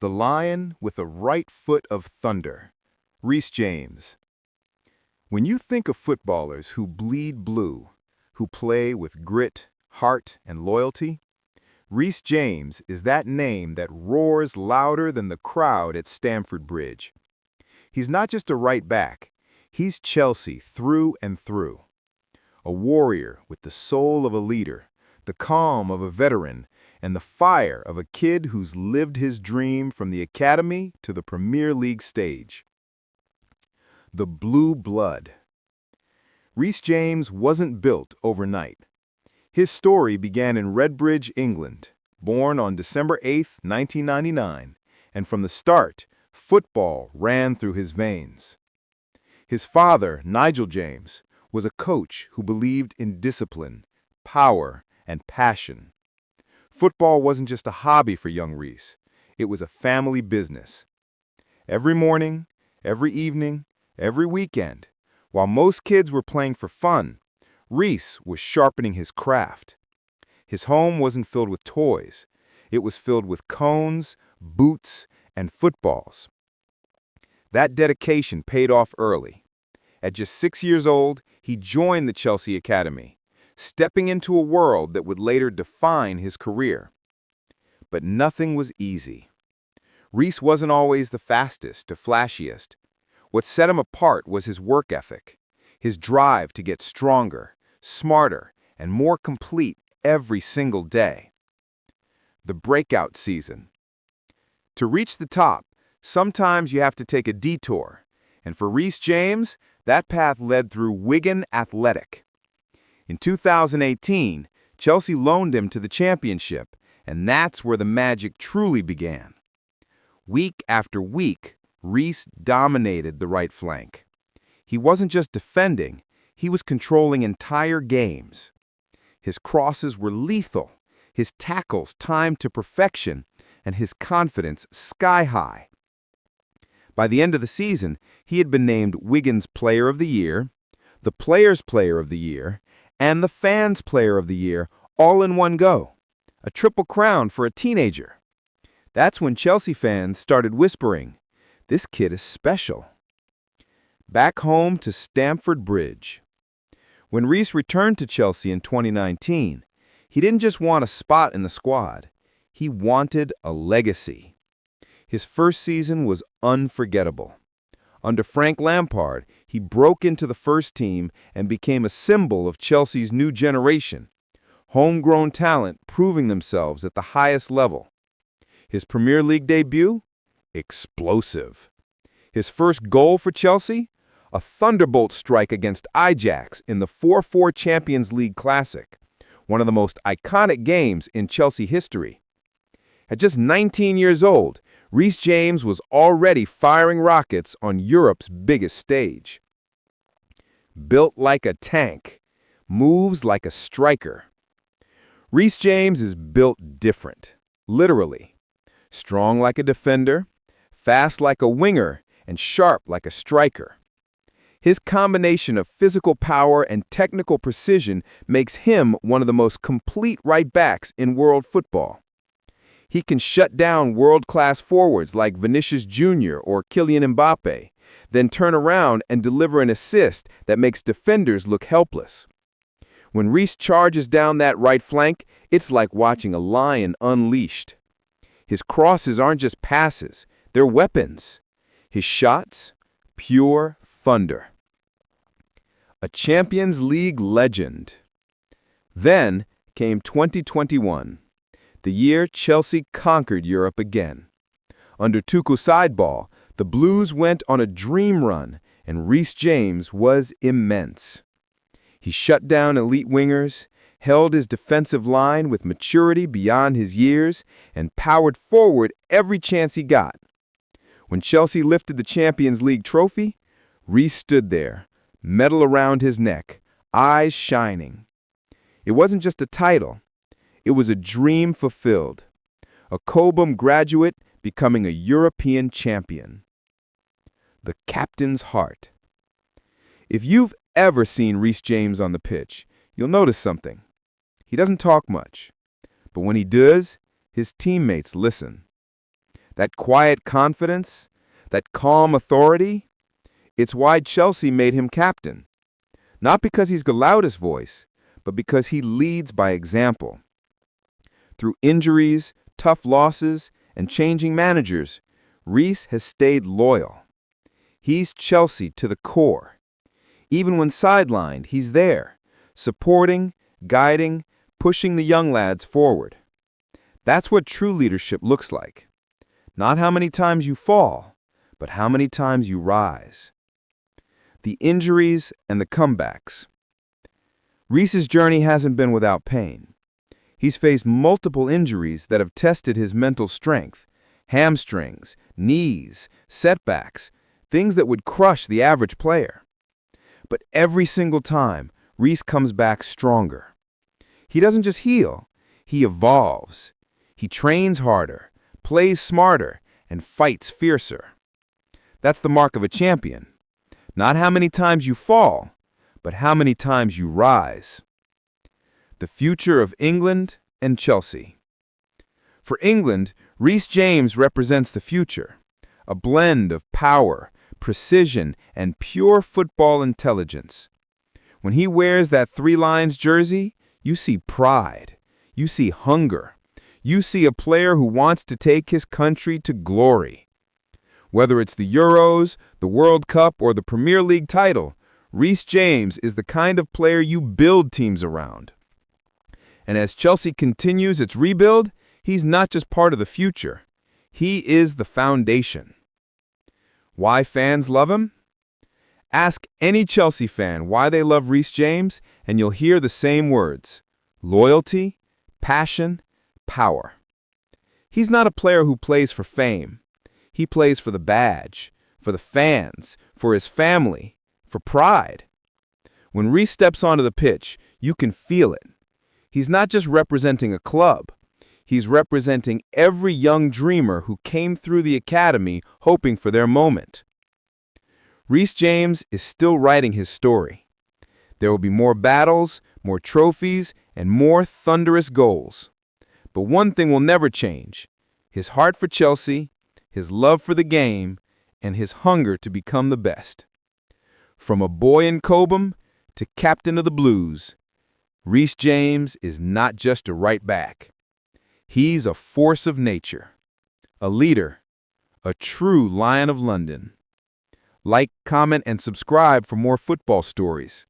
The Lion with a Right Foot of Thunder. Reece James. When you think of footballers who bleed blue, who play with grit, heart, and loyalty, Reece James is that name that roars louder than the crowd at Stamford Bridge. He's not just a right back, he's Chelsea through and through. A warrior with the soul of a leader, the calm of a veteran, and the fire of a kid who's lived his dream from the academy to the Premier League stage. The blue blood. Reece James wasn't built overnight. His story began in Redbridge, England, born on December 8, 1999, and from the start, football ran through his veins. His father, Nigel James, was a coach who believed in discipline, power, and passion. Football wasn't just a hobby for young Reece. It was a family business. Every morning, every evening, every weekend, while most kids were playing for fun, Reece was sharpening his craft. His home wasn't filled with toys. It was filled with cones, boots, and footballs. That dedication paid off early. At just 6 years old, he joined the Chelsea Academy, stepping into a world that would later define his career. But nothing was easy. Reece wasn't always the fastest or flashiest. What set him apart was his work ethic, his drive to get stronger, smarter, and more complete every single day. The breakout season. To reach the top, sometimes you have to take a detour, and for Reece James, that path led through Wigan Athletic. In 2018, Chelsea loaned him to the championship, and that's where the magic truly began. Week after week, Reece dominated the right flank. He wasn't just defending, he was controlling entire games. His crosses were lethal, his tackles timed to perfection, and his confidence sky-high. By the end of the season, he had been named Wigan's Player of the Year, the Players' Player of the Year, and the Fans' Player of the Year, all in one go. A triple crown for a teenager. That's when Chelsea fans started whispering, "This kid is special." Back home to Stamford Bridge. When Reece returned to Chelsea in 2019, he didn't just want a spot in the squad. He wanted a legacy. His first season was unforgettable. Under Frank Lampard, he broke into the first team and became a symbol of Chelsea's new generation, homegrown talent proving themselves at the highest level. His Premier League debut? Explosive. His first goal for Chelsea? A thunderbolt strike against Ajax in the 4-4 Champions League Classic, one of the most iconic games in Chelsea history. At just 19 years old, Reece James was already firing rockets on Europe's biggest stage. Built like a tank, moves like a striker. Reece James is built different, literally. Strong like a defender, fast like a winger, and sharp like a striker. His combination of physical power and technical precision makes him one of the most complete right backs in world football. He can shut down world-class forwards like Vinicius Jr. or Kylian Mbappe, then turn around and deliver an assist that makes defenders look helpless. When Reece charges down that right flank, it's like watching a lion unleashed. His crosses aren't just passes, they're weapons. His shots, pure thunder. A Champions League legend. Then came 2021. The year Chelsea conquered Europe again. Under Tuchel's sideball, the Blues went on a dream run, and Reece James was immense. He shut down elite wingers, held his defensive line with maturity beyond his years, and powered forward every chance he got. When Chelsea lifted the Champions League trophy, Reece stood there, medal around his neck, eyes shining. It wasn't just a title. It was a dream fulfilled. A Cobham graduate becoming a European champion. The captain's heart. If you've ever seen Reece James on the pitch, you'll notice something. He doesn't talk much, but when he does, his teammates listen. that quiet confidence, that calm authority. It's why Chelsea made him captain. Not because he's the loudest voice, but because he leads by example. Through injuries, tough losses, and changing managers, Reece has stayed loyal. He's Chelsea to the core. Even when sidelined, he's there, supporting, guiding, pushing the young lads forward. That's what true leadership looks like. Not how many times you fall, but how many times you rise. The injuries and the comebacks. Reece's journey hasn't been without pain. He's faced multiple injuries that have tested his mental strength, hamstrings, knees, setbacks, things that would crush the average player. But every single time, Reece comes back stronger. He doesn't just heal, he evolves. He trains harder, plays smarter, and fights fiercer. That's the mark of a champion. Not how many times you fall, but how many times you rise. The future of England and Chelsea. For England, Reece James represents the future, a blend of power, precision, and pure football intelligence. When he wears that Three Lions jersey, you see pride, you see hunger, you see a player who wants to take his country to glory. Whether it's the Euros, the World Cup, or the Premier League title, Reece James is the kind of player you build teams around. And as Chelsea continues its rebuild, he's not just part of the future. He is the foundation. Why fans love him? Ask any Chelsea fan why they love Reece James, and you'll hear the same words: loyalty, passion, power. He's not a player who plays for fame. He plays for the badge, for the fans, for his family, for pride. When Reece steps onto the pitch, you can feel it. He's not just representing a club. He's representing every young dreamer who came through the academy hoping for their moment. Reece James is still writing his story. There will be more battles, more trophies, and more thunderous goals. But one thing will never change: his heart for Chelsea, his love for the game, and his hunger to become the best. From a boy in Cobham to captain of the Blues, Reece James is not just a right back. He's a force of nature, a leader, a true Lion of London. Like, comment, and subscribe for more football stories.